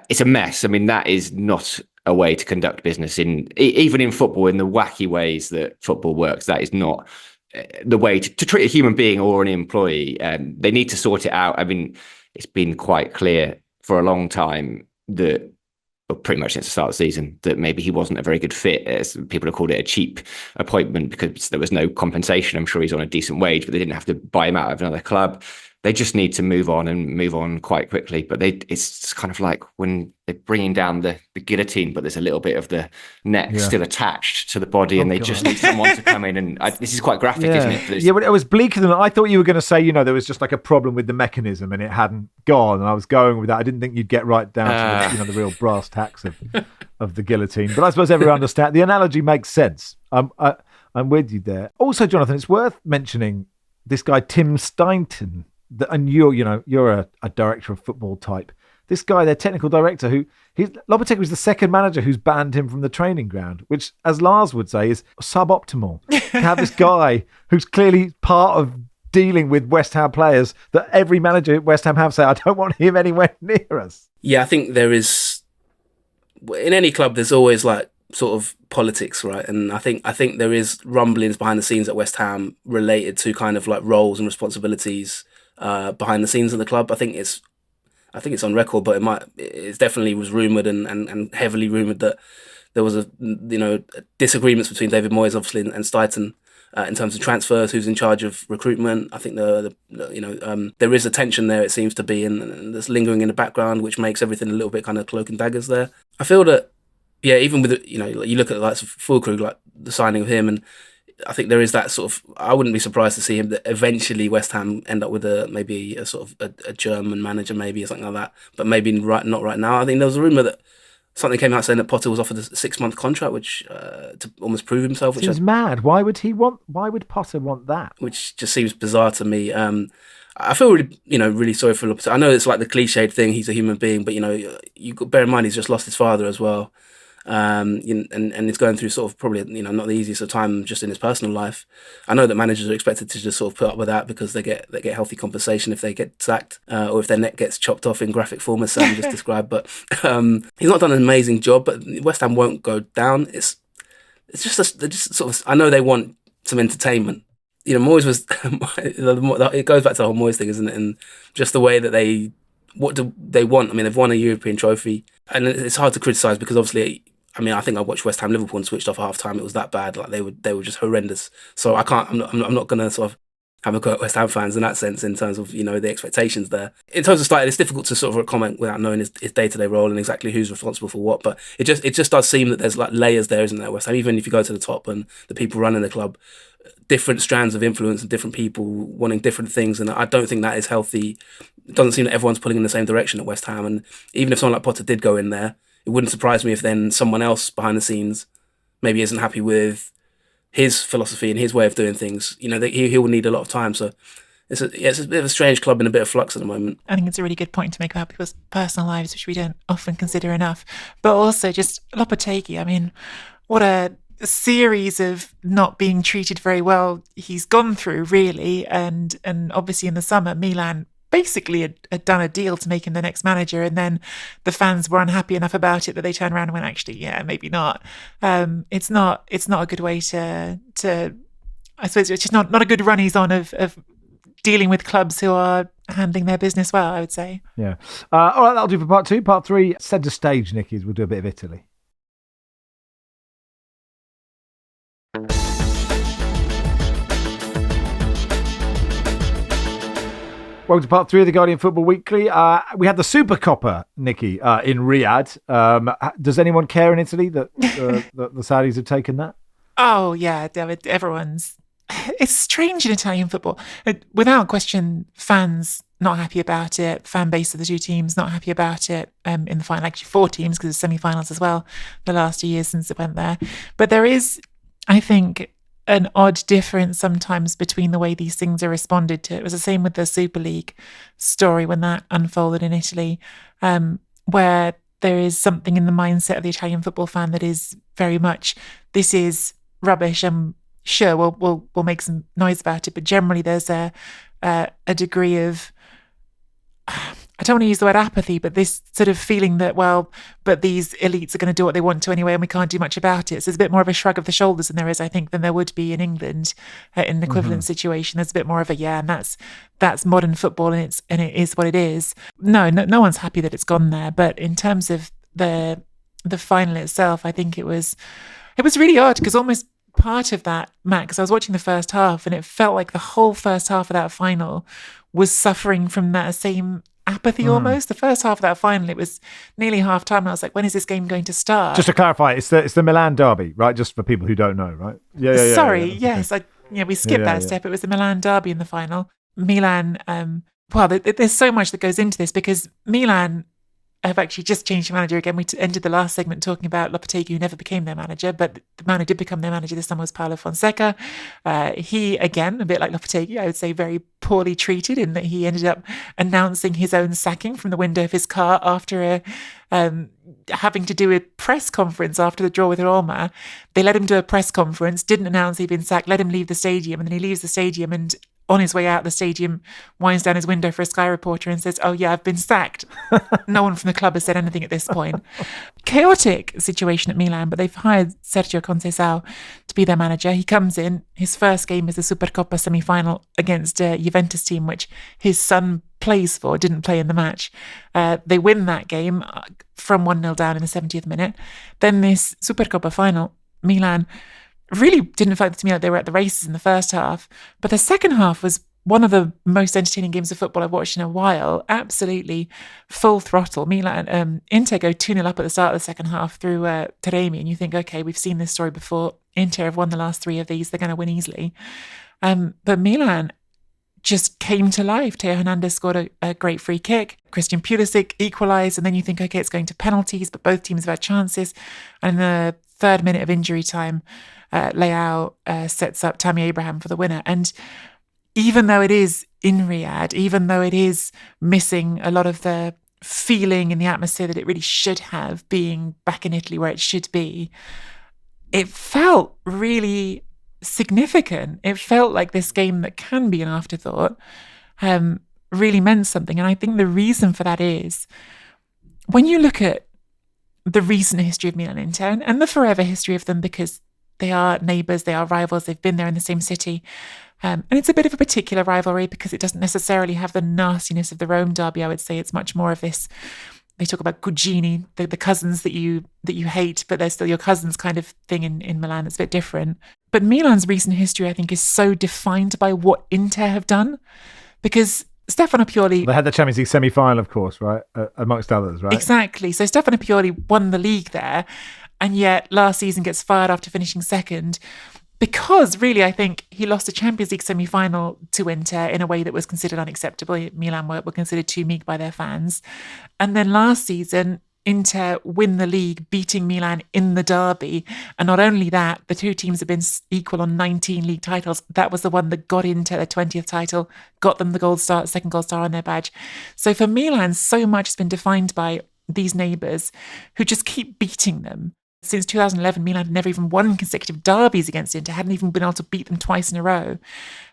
It's a mess. I mean, that is not a way to conduct business even in football, in the wacky ways that football works. That is not the way to treat a human being or an employee. They need to sort it out. I mean, it's been quite clear for a long time that, well, pretty much since the start of the season, that maybe he wasn't a very good fit. As people have called it, a cheap appointment because there was no compensation. I'm sure he's on a decent wage, but they didn't have to buy him out of another club. They just need to move on quite quickly. But it's kind of like when they're bringing down the guillotine, but there's a little bit of the neck still attached to the body, and they just need someone to come in. And this is quite graphic, isn't it? Yeah, but it was bleaker than I thought you were going to say. There was just like a problem with the mechanism, and it hadn't gone. And I was going with that. I didn't think you'd get right down to the real brass tacks of the guillotine. But I suppose everyone understands. The analogy makes sense. I'm with you there. Also, Jonathan, it's worth mentioning this guy Tim Stainton. And you're a director of football type. This guy, their technical director, Lopetegui was the second manager who's banned him from the training ground, which, as Lars would say, is suboptimal. To have this guy who's clearly part of dealing with West Ham players, that every manager at West Ham have say, I don't want him anywhere near us. Yeah, I think there is, in any club, there's always like sort of politics, right? And I think there is rumblings behind the scenes at West Ham related to kind of like roles and responsibilities behind the scenes of the club. I think it's on record, but it definitely was rumoured and heavily rumoured that there was disagreements between David Moyes obviously and Stainton in terms of transfers, who's in charge of recruitment. I think there is a tension there, it seems to be, and that's lingering in the background, which makes everything a little bit kind of cloak and daggers there. I feel that, yeah, even with you look at the likes of Fulkrug, like the signing of him, and I think there is that sort of. I wouldn't be surprised to see him that eventually West Ham end up with maybe a sort of a German manager, maybe, or something like that. But maybe not right now. I think there was a rumour that something came out saying that Potter was offered a 6-month contract, which to almost prove himself. Which seems mad. Why would Potter want that? Which just seems bizarre to me. I feel really sorry for Lopetegui. I know it's like the cliched thing. He's a human being, but you got bear in mind he's just lost his father as well. And he's going through sort of probably not the easiest of time just in his personal life. I know that managers are expected to just sort of put up with that because they get healthy compensation if they get sacked or if their neck gets chopped off in graphic form, as Sam just described. But he's not done an amazing job. But West Ham won't go down. It's just they're just sort of. I know they want some entertainment. Moyes was. It goes back to the whole Moyes thing, isn't it? And just the way that what do they want? I mean, they've won a European trophy, and it's hard to criticise because obviously. I mean, I think I watched West Ham Liverpool and switched off at half time. It was that bad. Like they were just horrendous. So I can't. I'm not going to sort of have a go at West Ham fans in that sense, in terms of, you know, the expectations there. In terms of style, it's difficult to sort of comment without knowing his day-to-day role and exactly who's responsible for what, but it just does seem that there's like layers there, isn't there, West Ham? Even if you go to the top and the people running the club, different strands of influence and different people wanting different things, and I don't think that is healthy. It doesn't seem that everyone's pulling in the same direction at West Ham, and even if someone like Potter did go in there, it wouldn't surprise me if then someone else behind the scenes maybe isn't happy with his philosophy and his way of doing things. You know, he will need a lot of time. So it's a bit of a strange club in a bit of flux at the moment. I think it's a really good point to make about people's personal lives, which we don't often consider enough. But also just Lopetegui. I mean, what a series of not being treated very well he's gone through, really. And obviously in the summer, Milan basically had done a deal to make him the next manager, and then the fans were unhappy enough about it that they turned around and went, actually, yeah, maybe not. It's not a good way to I suppose it's just not a good run he's on of dealing with clubs who are handling their business well, I would say. Yeah. All right, that'll do for part 2. Part 3, centre stage, Nicky, we'll do a bit of Italy. Welcome to part 3 of the Guardian Football Weekly. We had the Super Coppa, Nicky, in Riyadh. Does anyone care in Italy that the Saudis have taken that? Oh, yeah, David, everyone's... It's strange in Italian football. Without question, fans not happy about it. Fan base of the two teams not happy about it. In the final, actually 4 teams, because it's semi-finals as well, the last 2 years since it went there. But there is, I think, an odd difference sometimes between the way these things are responded to. It was the same with the Super League story when that unfolded in Italy, where there is something in the mindset of the Italian football fan that is very much, this is rubbish, and sure, we'll make some noise about it, but generally there's a degree of, I don't want to use the word apathy, but this sort of feeling that, well, but these elites are going to do what they want to anyway, and we can't do much about it. So there's a bit more of a shrug of the shoulders than there is, I think, than there would be in England in an equivalent situation. There's a bit more of a, yeah, and that's modern football, and it is what it is. No one's happy that it's gone there. But in terms of the final itself, I think it was really odd, because almost part of that, Matt, because I was watching the first half, and it felt like the whole first half of that final was suffering from that same apathy almost. The first half of that final, it was nearly half time, and I was like, when is this game going to start? Just to clarify, it's the Milan derby, right? Just for people who don't know, right? Yeah. Sorry, yeah. Yes. We skipped that step. It was the Milan derby in the final. Milan, there's so much that goes into this, because Milan have actually just changed the manager again. We ended the last segment talking about Lopetegui, who never became their manager, but the man who did become their manager this summer was Paulo Fonseca. He, again, a bit like Lopetegui, I would say very poorly treated, in that he ended up announcing his own sacking from the window of his car after having to do a press conference after the draw with Roma. They let him do a press conference, didn't announce he'd been sacked, let him leave the stadium, and then he leaves the stadium, and on his way out the stadium, winds down his window for a Sky reporter and says, "Oh yeah, I've been sacked." No one from the club has said anything at this point. Chaotic situation at Milan, but they've hired Sergio Conceição to be their manager. He comes in, his first game is the Supercoppa semi-final against a Juventus team, which his son plays for, didn't play in the match. They win that game from 1-0 down in the 70th minute. Then this Supercoppa final, Milan really didn't feel to me like they were at the races in the first half. But the second half was one of the most entertaining games of football I've watched in a while. Absolutely full throttle. Milan, Inter go 2-0 up at the start of the second half through Taremi, and you think, okay, we've seen this story before. Inter have won the last 3 of these. They're going to win easily. But Milan just came to life. Teo Hernandez scored a great free kick. Christian Pulisic equalised, and then you think, okay, it's going to penalties, but both teams have had chances. And in the 3rd minute of injury time, Leao sets up Tammy Abraham for the winner. And even though it is in Riyadh, even though it is missing a lot of the feeling and the atmosphere that it really should have, being back in Italy where it should be, it felt really significant. It felt like this game that can be an afterthought really meant something. And I think the reason for that is, when you look at the recent history of Milan and Inter, and the forever history of them, because they are neighbours, they are rivals, they've been there in the same city. And it's a bit of a particular rivalry because it doesn't necessarily have the nastiness of the Rome derby, I would say. It's much more of this they talk about cugini, the cousins that you hate, but they're still your cousins kind of thing in Milan. It's a bit different. But Milan's recent history, I think, is so defined by what Inter have done, because Stefano Pioli... They had the Champions League semi-final, of course, right? Amongst others, right? Exactly. So Stefano Pioli won the league there, and yet last season gets fired after finishing second, because really I think he lost a Champions League semi-final to Inter in a way that was considered unacceptable. Milan were considered too meek by their fans. And then last season, Inter win the league, beating Milan in the derby. And not only that, the two teams have been equal on 19 league titles. That was the one that got Inter their 20th title, got them the second gold star on their badge. So for Milan, so much has been defined by these neighbours who just keep beating them. Since 2011, Milan had never even won consecutive derbies against Inter, hadn't even been able to beat them twice in a row.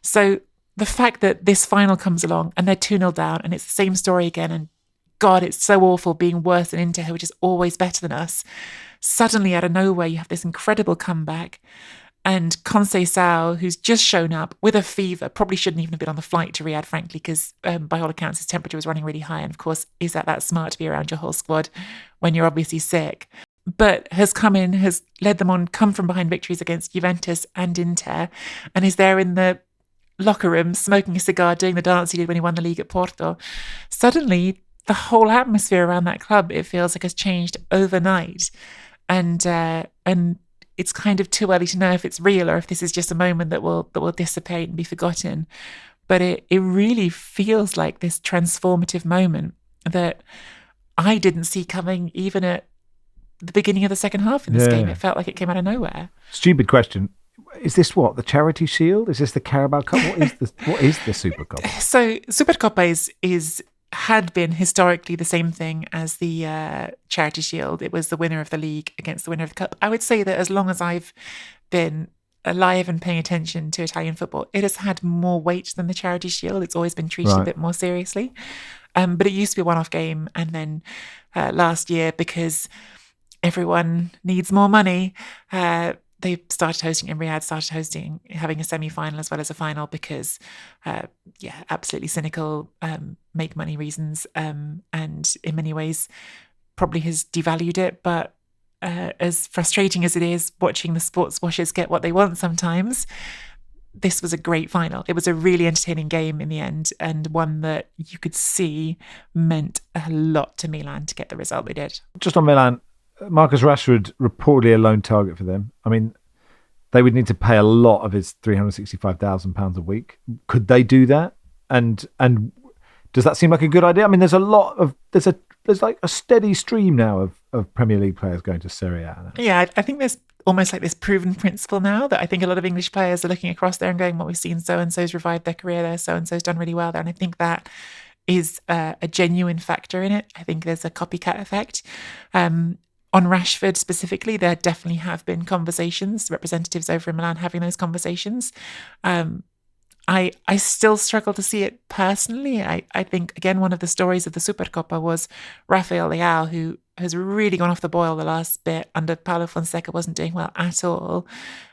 So the fact that this final comes along and they're 2-0 down and it's the same story again, and God, it's so awful being worse than Inter, which is always better than us. Suddenly, out of nowhere, you have this incredible comeback. And Conceição, who's just shown up with a fever, probably shouldn't even have been on the flight to Riyadh, frankly, because by all accounts, his temperature was running really high. And of course, is that smart to be around your whole squad when you're obviously sick? But has come in, has led them on come from behind victories against Juventus and Inter, and is there in the locker room smoking a cigar, doing the dance he did when he won the league at Porto. Suddenly, the whole atmosphere around that club, it feels like, has changed overnight. And it's kind of too early to know if it's real or if this is just a moment that will dissipate and be forgotten. But it really feels like this transformative moment that I didn't see coming even at the beginning of the second half in this game. It felt like it came out of nowhere. Stupid question. Is this what? The Charity Shield? Is this the Carabao Cup? What is the Supercoppa? So Supercoppa had been historically the same thing as the Charity Shield. It was the winner of the league against the winner of the cup. I would say that as long as I've been alive and paying attention to Italian football, it has had more weight than the Charity Shield. It's always been treated a bit more seriously. But it used to be a one-off game. And then last year, because everyone needs more money, they started hosting in Riyadh, having a semi-final as well as a final because, absolutely cynical, make money reasons, and in many ways probably has devalued it. But as frustrating as it is watching the sports washers get what they want sometimes, this was a great final. It was a really entertaining game in the end, and one that you could see meant a lot to Milan to get the result they did. Just on Milan, Marcus Rashford, reportedly a loan target for them. I mean, they would need to pay a lot of his £365,000 a week. Could they do that? And does that seem like a good idea? I mean, there's like a steady stream now of Premier League players going to Serie A now. Yeah, I think there's almost like this proven principle now that I think a lot of English players are looking across there and going, well, we've seen so-and-so's revived their career there, so-and-so's done really well there. And I think that is a genuine factor in it. I think there's a copycat effect. On Rashford specifically, there definitely have been conversations, representatives over in Milan having those conversations. I still struggle to see it personally. I think, again, one of the stories of the Supercoppa was Rafael Leao, who has really gone off the boil the last bit under Paulo Fonseca, wasn't doing well at all.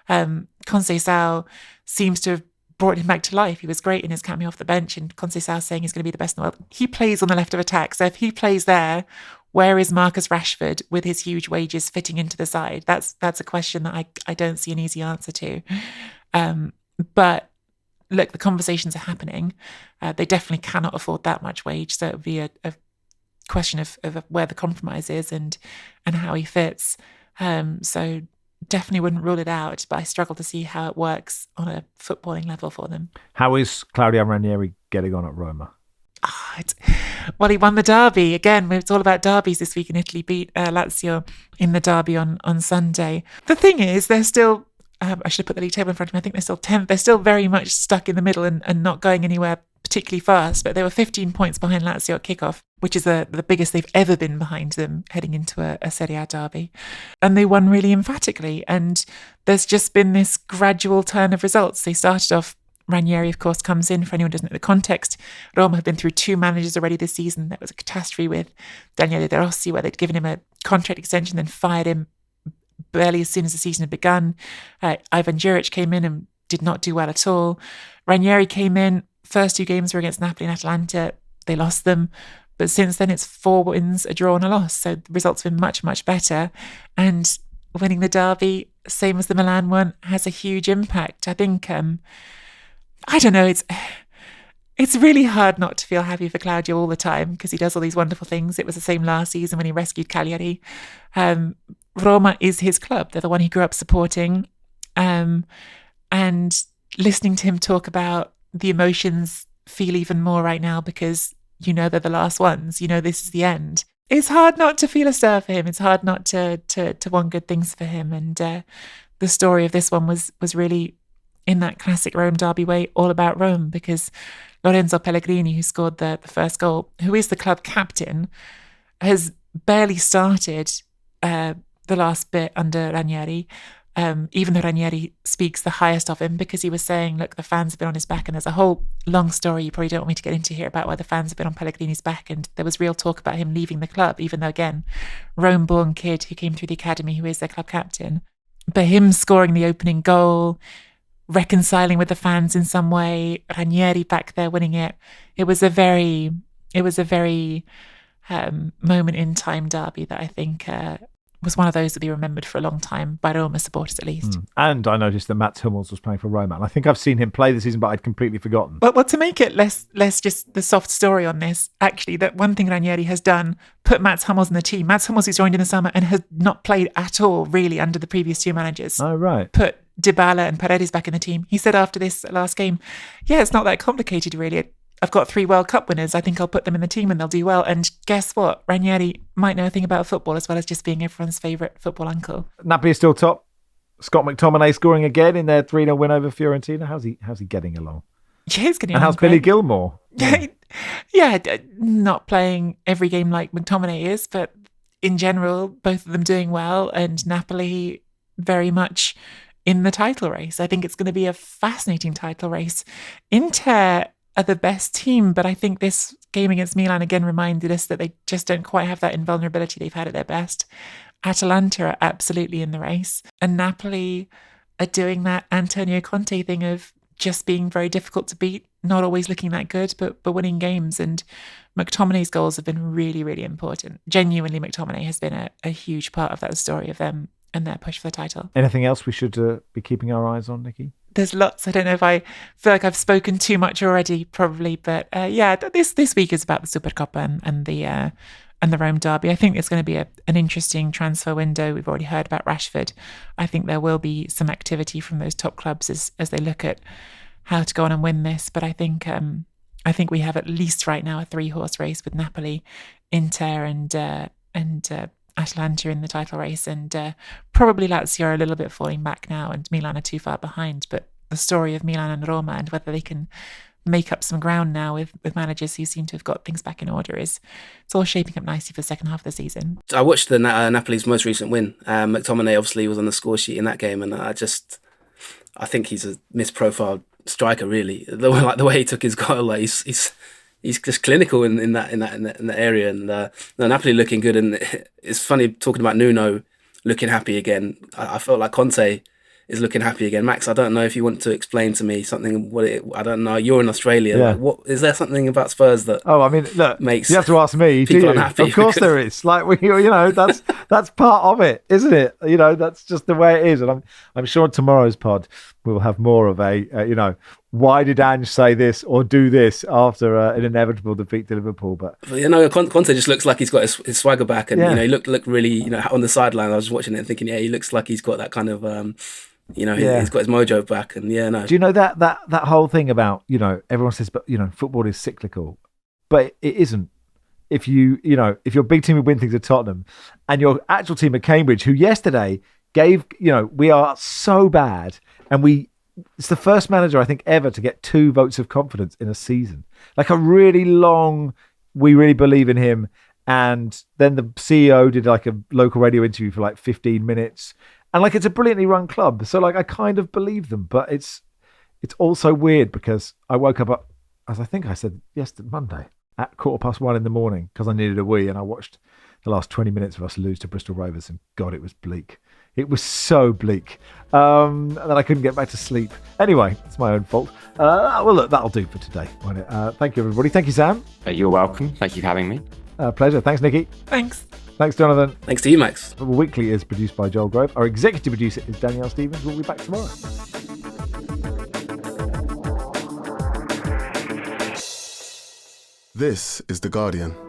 Conceição seems to have brought him back to life. He was great in his cameo off the bench, and Conceição saying he's going to be the best in the world. He plays on the left of attack, so if he plays there, where is Marcus Rashford with his huge wages fitting into the side? That's a question that I don't see an easy answer to. But look, the conversations are happening. They definitely cannot afford that much wage, so it would be a question of where the compromise is and how he fits. So definitely wouldn't rule it out, but I struggle to see how it works on a footballing level for them. How is Claudio Ranieri getting on at Roma? Well, he won the derby. Again, it's all about derbies this week in Italy. Beat Lazio in the derby on Sunday. The thing is, they're still, I should have put the league table in front of me, I think they're still 10th. They're still very much stuck in the middle and not going anywhere particularly fast, but they were 15 points behind Lazio at kickoff, which is the biggest they've ever been behind them heading into a Serie A derby. And they won really emphatically. And there's just been this gradual turn of results. They started off, Ranieri, of course, comes in. For anyone who doesn't know the context, Roma have been through 2 managers already this season. There was a catastrophe with Daniele De Rossi, where they'd given him a contract extension, then fired him barely as soon as the season had begun. Ivan Juric came in and did not do well at all. Ranieri came in. First 2 games were against Napoli and Atalanta. They lost them. But since then, it's 4 wins, a draw and a loss. So the results have been much, much better. And winning the derby, same as the Milan one, has a huge impact. I think, I don't know, it's really hard not to feel happy for Claudio all the time because he does all these wonderful things. It was the same last season when he rescued Cagliari. Roma is his club. They're the one he grew up supporting. And listening to him talk about the emotions feel even more right now because you know they're the last ones. You know this is the end. It's hard not to feel a stir for him. It's hard not to want good things for him. And the story of this one was really, in that classic Rome derby way, all about Rome, because Lorenzo Pellegrini, who scored the first goal, who is the club captain, has barely started the last bit under Ranieri. Even though Ranieri speaks the highest of him, because he was saying, look, the fans have been on his back, and there's a whole long story you probably don't want me to get into here about why the fans have been on Pellegrini's back, and there was real talk about him leaving the club, even though, again, Rome-born kid who came through the academy, who is their club captain. But him scoring the opening goal, reconciling with the fans in some way, Ranieri back there winning it, it was a very moment in time derby that I think was one of those that be remembered for a long time by Roma supporters at least. And I noticed that Mats Hummels was playing for Roma, and I think I've seen him play this season, but I'd completely forgotten. Well, to make it less just the soft story on this, actually, that one thing Ranieri has done, put Mats Hummels in the team. Mats Hummels, who's joined in the summer and has not played at all, really, under the previous 2 managers. Oh, right. Put Dybala and Paredes back in the team. He said after this last game, yeah, it's not that complicated, really. I've got 3 World Cup winners. I think I'll put them in the team and they'll do well. And guess what? Ranieri might know a thing about football as well as just being everyone's favourite football uncle. Napoli is still top. Scott McTominay scoring again in their 3-0 win over Fiorentina. How's he getting along? Yeah, he's getting along. And how's great. Billy Gilmore? Yeah, not playing every game like McTominay is, but in general, both of them doing well, and Napoli very much in the title race. I think it's going to be a fascinating title race. Inter are the best team, but I think this game against Milan again reminded us that they just don't quite have that invulnerability they've had at their best. Atalanta are absolutely in the race, and Napoli are doing that Antonio Conte thing of just being very difficult to beat, not always looking that good, but winning games. And McTominay's goals have been really, really important. Genuinely, McTominay has been a huge part of that story of them and their push for the title. Anything else we should be keeping our eyes on, Nicky? There's lots. I don't know if I feel like I've spoken too much already, probably, but this week is about the Supercoppa and the Rome derby. I think it's going to be an interesting transfer window. We've already heard about Rashford. I think there will be some activity from those top clubs as they look at how to go on and win this. But I think we have at least right now a 3-horse race with Napoli, Inter, and Atalanta in the title race, and probably Lazio are a little bit falling back now, and Milan are too far behind. But the story of Milan and Roma, and whether they can make up some ground now with managers who seem to have got things back in order, it's all shaping up nicely for the second half of the season. I watched the Napoli's most recent win. McTominay obviously was on the score sheet in that game, and I think he's a misprofiled striker. Really, the way he took his goal, like he's just clinical in that area, and Napoli looking good. And it's funny talking about Nuno looking happy again. I felt like Conte is looking happy again. Max, I don't know if you want to explain to me something. I don't know. You're in Australia. Yeah. Like, what is there something about Spurs that? Oh, I mean, look, makes you have to ask me. Do you? unhappy? Of course there is. Like that's part of it, isn't it? That's just the way it is. And I'm sure tomorrow's pod we'll have more of a why did Ange say this or do this after an inevitable defeat to Liverpool? But Conte just looks like he's got his swagger back, and he looked really on the sideline. I was watching it and thinking, he looks like he's got that kind of he's got his mojo back, and Do you know that whole thing about everyone says, but football is cyclical, but it isn't. If if your big team would win things at Tottenham, and your actual team at Cambridge, who yesterday gave we are so bad, and it's the first manager I think ever to get 2 votes of confidence in a season, like a really long, we really believe in him. And then the CEO did like a local radio interview for like 15 minutes. And like, it's a brilliantly run club. So like, I kind of believe them, but it's also weird because I woke up, as I think I said yesterday, Monday, at 1:15 in the morning because I needed a wee, and I watched the last 20 minutes of us lose to Bristol Rovers, and God, it was bleak. It was so bleak. And then I couldn't get back to sleep. Anyway, it's my own fault. Well, look, that'll do for today. Thank you, everybody. Thank you, Sam. You're welcome. Thank you for having me. Pleasure. Thanks, Nicky. Thanks. Thanks, Jonathan. Thanks to you, Max. Football Weekly is produced by Joel Grove. Our executive producer is Danielle Stevens. We'll be back tomorrow. This is The Guardian.